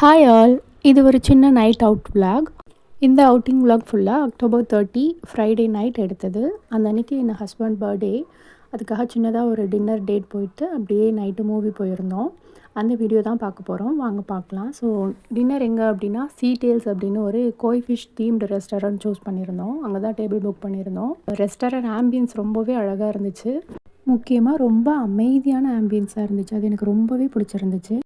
Hi all, இது ஒரு சின்ன நைட் அவுட் vlog. இந்த அவுட்டிங் vlog ஃபுல்லாக அக்டோபர் 30 ஃப்ரைடே நைட் எடுத்தது. அந்த அன்றைக்கி என் ஹஸ்பண்ட் பர்த்டே, அதுக்காக சின்னதாக ஒரு டின்னர் டேட் போயிட்டு அப்படியே நைட்டு மூவி போயிருந்தோம். அந்த வீடியோ தான் பார்க்க போகிறோம், வாங்க பார்க்கலாம். ஸோ டின்னர் எங்கே அப்படின்னா சீடெயில்ஸ் அப்படின்னு ஒரு கோய் ஃபிஷ் தீம்டு ரெஸ்டாரண்ட் சூஸ் பண்ணியிருந்தோம். அங்கே தான் டேபிள் புக் பண்ணியிருந்தோம். ரெஸ்டாரண்ட் ஆம்பியன்ஸ் ரொம்பவே அழகாக இருந்துச்சு. முக்கியமாக ரொம்ப அமைதியான ஆம்பியன்ஸாக இருந்துச்சு. அது எனக்கு ரொம்பவே பிடிச்சிருந்துச்சு.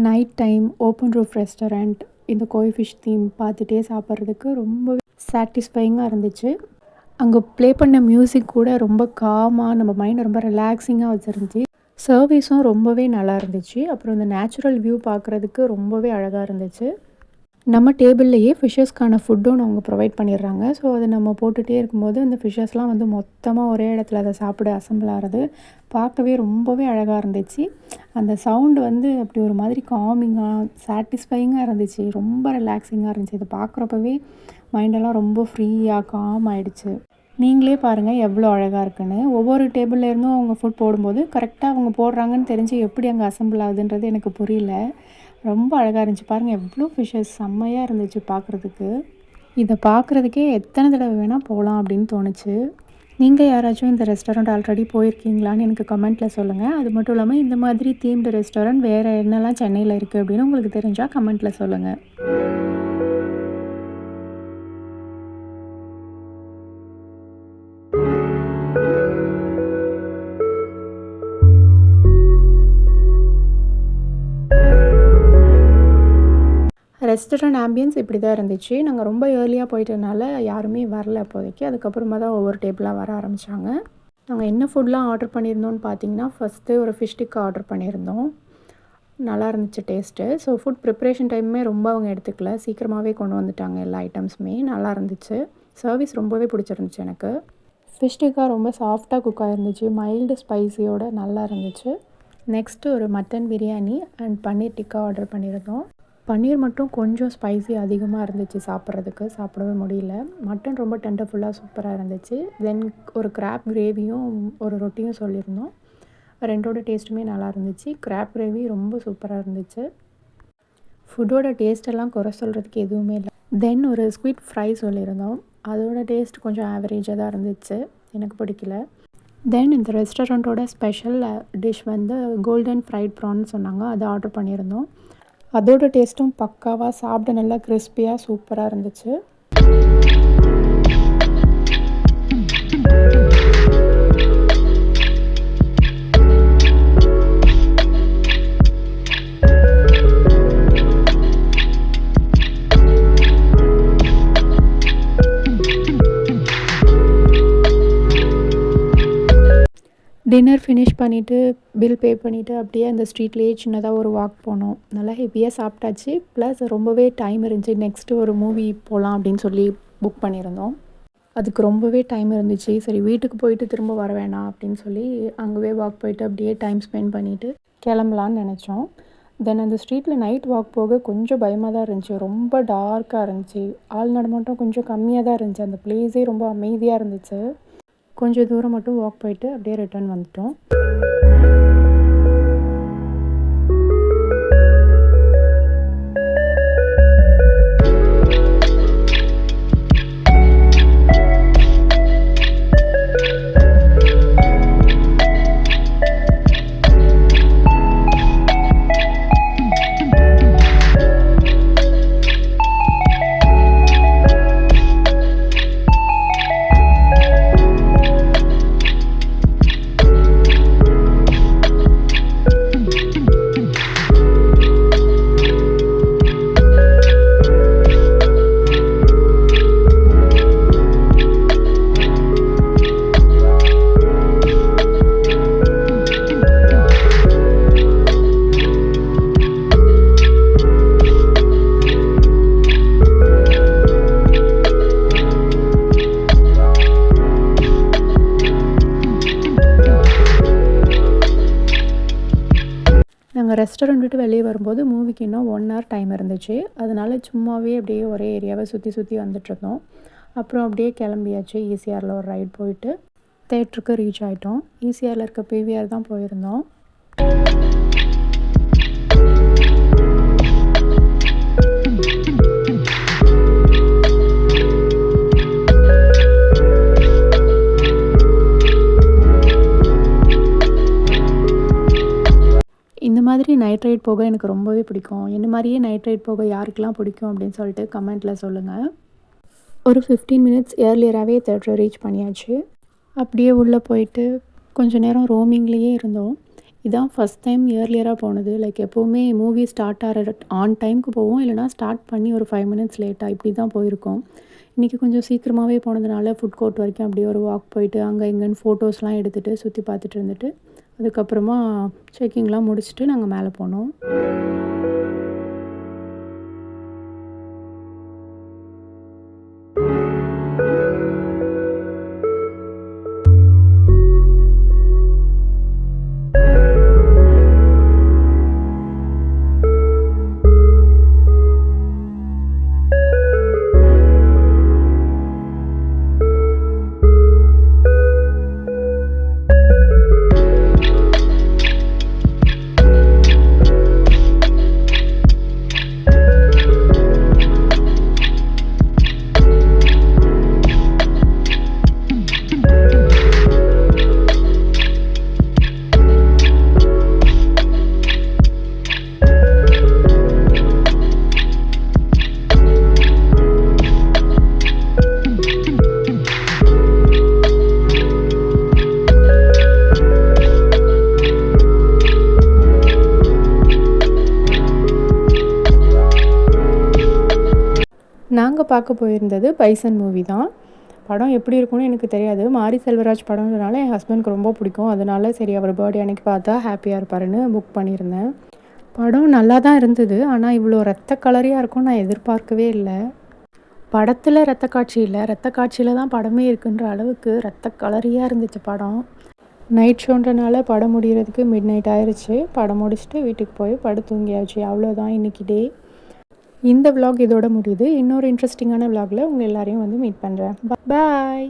Night time open roof restaurant இந்த கோய் ஃபிஷ் தீம் பார்த்துட்டே சாப்பிட்றதுக்கு ரொம்ப சாட்டிஸ்ஃபைங்காக இருந்துச்சு. அங்கே ப்ளே பண்ண மியூசிக் கூட ரொம்ப காமாக நம்ம மைண்டை ரொம்ப ரிலாக்ஸிங்காக வச்சுருந்துச்சு. சர்வீஸும் ரொம்பவே நல்லா இருந்துச்சு. அப்புறம் இந்த நேச்சுரல் வியூ பார்க்குறதுக்கு ரொம்பவே அழகாக இருந்துச்சு. நம்ம டேபிள்லேயே ஃபிஷ்ஷஸ்க்கான ஃபுட்டும் அவங்க ப்ரொவைட் பண்ணிடுறாங்க. ஸோ அதை நம்ம போட்டுகிட்டே இருக்கும்போது அந்த ஃபிஷ்ஷஸ்லாம் வந்து மொத்தமாக ஒரே இடத்துல அதை சாப்பிட அசம்பிள் ஆகிறது பார்க்கவே ரொம்பவே அழகாக இருந்துச்சு. அந்த சவுண்டு வந்து அப்படி ஒரு மாதிரி காமிங்காக சாட்டிஸ்ஃபைங்காக இருந்துச்சு. ரொம்ப ரிலாக்ஸிங்காக இருந்துச்சு. இதை பார்க்குறப்பவே மைண்டெல்லாம் ரொம்ப ஃப்ரீயாக காம் ஆகிடுச்சு. நீங்களே பாருங்கள் எவ்வளோ அழகாக இருக்குன்னு. ஒவ்வொரு டேபிள்லேருந்தும் அவங்க ஃபுட் போடும்போது கரெக்டாக அவங்க போடுறாங்கன்னு தெரிஞ்சு எப்படி அங்கே அசம்பிள் ஆகுதுன்றது எனக்கு புரியல. ரொம்ப அழகாக இருந்துச்சு. பாருங்கள் எவ்வளோ ஃபிஷ்ஷஸ் செம்மையாக இருந்துச்சு பார்க்குறதுக்கு. இதை பார்க்குறதுக்கே எத்தனை தடவை வேணால் போகலாம் அப்படின்னு தோணுச்சு. நீங்கள் யாராச்சும் இந்த ரெஸ்டாரண்ட் ஆல்ரெடி போயிருக்கீங்களான்னு எனக்கு கமெண்ட்டில் சொல்லுங்கள். அது மட்டும் இல்லாமல் இந்த மாதிரி தீம்டு ரெஸ்டாரண்ட் வேறு என்னெல்லாம் சென்னையில் இருக்குது அப்படின்னு உங்களுக்கு தெரிஞ்சால் கமெண்ட்டில் சொல்லுங்கள். ரெஸ்டாரண்ட் ஆம்பியன்ஸ் இப்படி தான் இருந்துச்சு. நாங்கள் ரொம்ப ஏர்லியாக போயிட்டனால யாருமே வரல இப்போதைக்கு. அதுக்கப்புறமா தான் ஒவ்வொரு டேபிளாக வர ஆரம்பித்தாங்க. நாங்கள் என்ன ஃபுட்லாம் ஆர்டர் பண்ணியிருந்தோன்னு பார்த்தீங்கன்னா, ஃபஸ்ட்டு ஒரு ஃபிஷ் டிக்கா ஆர்டர் பண்ணியிருந்தோம். நல்லா இருந்துச்சு டேஸ்ட்டு. ஸோ ஃபுட் ப்ரிப்ரேஷன் டைமுமே ரொம்ப அவங்க எடுத்துக்கல, சீக்கிரமாகவே கொண்டு வந்துட்டாங்க. எல்லா ஐட்டம்ஸுமே நல்லா இருந்துச்சு. சர்வீஸ் ரொம்பவே பிடிச்சிருந்துச்சு எனக்கு. ஃபிஷ் டிக்கா ரொம்ப சாஃப்டாக குக் ஆகிருந்துச்சு. மைல்டு ஸ்பைஸியோடு நல்லா இருந்துச்சு. நெக்ஸ்ட்டு ஒரு mutton biryani and paneer tikka order பண்ணியிருந்தோம். பன்னீர் மட்டும் கொஞ்சம் ஸ்பைசி அதிகமாக இருந்துச்சு, சாப்பிடவே முடியல. மட்டன் ரொம்ப டெண்டர்ஃபுல்லாக சூப்பராக இருந்துச்சு. தென் ஒரு கிராப் கிரேவியும் ஒரு ரொட்டியும் சொல்லியிருந்தோம். ரெண்டோட டேஸ்ட்டுமே நல்லா இருந்துச்சு. கிராப் கிரேவி ரொம்ப சூப்பராக இருந்துச்சு. ஃபுட்டோட டேஸ்ட்டெல்லாம் குறை சொல்கிறதுக்கு எதுவுமே இல்லை. தென் ஒரு ஸ்குவிட் ஃப்ரை சொல்லியிருந்தோம். அதோட டேஸ்ட் கொஞ்சம் ஆவரேஜாக தான் இருந்துச்சு, எனக்கு பிடிக்கல. தென் இந்த ரெஸ்டாரண்ட்டோட ஸ்பெஷல் டிஷ் வந்து கோல்டன் ஃப்ரைட் ப்ரான்னு சொன்னாங்க. அதை ஆர்டர் பண்ணியிருந்தோம். அதோட டேஸ்ட்டும் பக்காவாக சாப்பிட நல்லா கிறிஸ்பியாக சூப்பராக இருந்துச்சு. டின்னர் ஃபினிஷ் பண்ணிவிட்டு பில் பே பண்ணிவிட்டு அப்படியே அந்த ஸ்ட்ரீட்லேயே சின்னதாக ஒரு வாக் போனோம். நல்லா ஹெவியாக சாப்பிட்டாச்சு. ப்ளஸ் ரொம்பவே டைம் இருந்துச்சு. நெக்ஸ்ட்டு ஒரு மூவி போகலாம் அப்படின்னு சொல்லி புக் பண்ணியிருந்தோம். அதுக்கு ரொம்பவே டைம் இருந்துச்சு. சரி வீட்டுக்கு போயிட்டு திரும்ப வர வேணாம் அப்படின்னு சொல்லி அங்கேயே வாக் போயிட்டு அப்படியே டைம் ஸ்பெண்ட் பண்ணிவிட்டு கிளம்பலான்னு நினச்சோம். தென் அந்த ஸ்ட்ரீட்டில் நைட் வாக் போக கொஞ்சம் பயமாக தான் இருந்துச்சு. ரொம்ப டார்க்காக இருந்துச்சு. ஆள் நடமாட்டம் கொஞ்சம் கம்மியாக தான் இருந்துச்சு. அந்த பிளேஸே ரொம்ப அமைதியாக இருந்துச்சு. கொஞ்சம் தூரம் மட்டும் வாக் போயிட்டு அப்படியே ரிட்டர்ன் வந்துட்டோம். நாங்கள் ரெஸ்டாரண்ட் விட்டு வெளியே வரும்போது மூவிக்கு இன்னும் 1 hour டைம் இருந்துச்சு. அதனால சும்மாவே அப்படியே ஒரே ஏரியாவை சுற்றி வந்துட்டுருந்தோம். அப்புறம் அப்படியே கிளம்பியாச்சு. ஈசிஆரில் ஒரு ரைட் போயிட்டு தேட்டருக்கு ரீச் ஆகிட்டோம். ஈசிஆரில் இருக்க பிவிஆர் தான் போயிருந்தோம். நைட் ரைட் போக எனக்கு ரொம்பவே பிடிக்கும். என்ன மாதிரியே நைட் ரைட் போக யாருக்கெல்லாம் பிடிக்கும் அப்படின்னு சொல்லிட்டு கமெண்ட்டில் சொல்லுங்கள். ஒரு 15 மினிட்ஸ் ஏர்லியராகவே தியேட்டரை ரீச் பண்ணியாச்சு. அப்படியே உள்ளே போயிட்டு கொஞ்சம் நேரம் ரோமிங்லேயே இருந்தோம். இதான் ஃபஸ்ட் டைம் ஏர்லியராக போனது. லைக் எப்போவுமே மூவி ஸ்டார்ட் ஆகிற ஆன் டைமுக்கு போவோம், இல்லைனா ஸ்டார்ட் பண்ணி ஒரு 5 மினிட்ஸ் லேட்டாக இப்படி தான் போயிருக்கோம். இன்றைக்கி கொஞ்சம் சீக்கிரமாகவே போனதுனால ஃபுட் கோர்ட் வரைக்கும் அப்படியே ஒரு வாக் போயிட்டு அங்கே இங்கேன்னு ஃபோட்டோஸ்லாம் எடுத்துகிட்டு சுற்றி பார்த்துட்டு இருந்துட்டு அதுக்கப்புறமா செக்கிங்லாம் முடிச்சுட்டு நாங்கள் மேலே போனோம். நாங்கள் பார்க்க போயிருந்தது பைசன் மூவி தான். படம் எப்படி இருக்கும்னு எனக்கு தெரியாது. மாரி செல்வராஜ் படம்ன்றனால என் ஹஸ்பண்டுக்கு ரொம்ப பிடிக்கும். அதனால சரி அவர் பர்த்டே அன்றைக்கி பார்த்தா ஹாப்பியாக இருப்பாருன்னு புக் பண்ணியிருந்தேன். படம் நல்லா தான் இருந்தது. ஆனால் இவ்வளோ ரத்த கலரியாக இருக்கும்னு நான் எதிர்பார்க்கவே இல்லை. படத்தில் ரத்த காட்சி இல்லை, ரத்த காட்சியில் தான் படமே இருக்குன்ற அளவுக்கு ரத்த கலரியாக இருந்துச்சு படம். நைட் ஷோன்றனால படம் முடிகிறதுக்கு மிட் நைட் ஆயிடுச்சு. படம் முடிச்சுட்டு வீட்டுக்கு போய் படுத்து தூங்கியாச்சு. அவ்வளோதான் இன்றைக்கி டே. இந்த விலாக் இதோட முடியுது. இன்னொரு இன்ட்ரெஸ்டிங்கான விலாகில் உங்கள் எல்லாரையும் வந்து மீட் பண்ணுறேன். பாய்.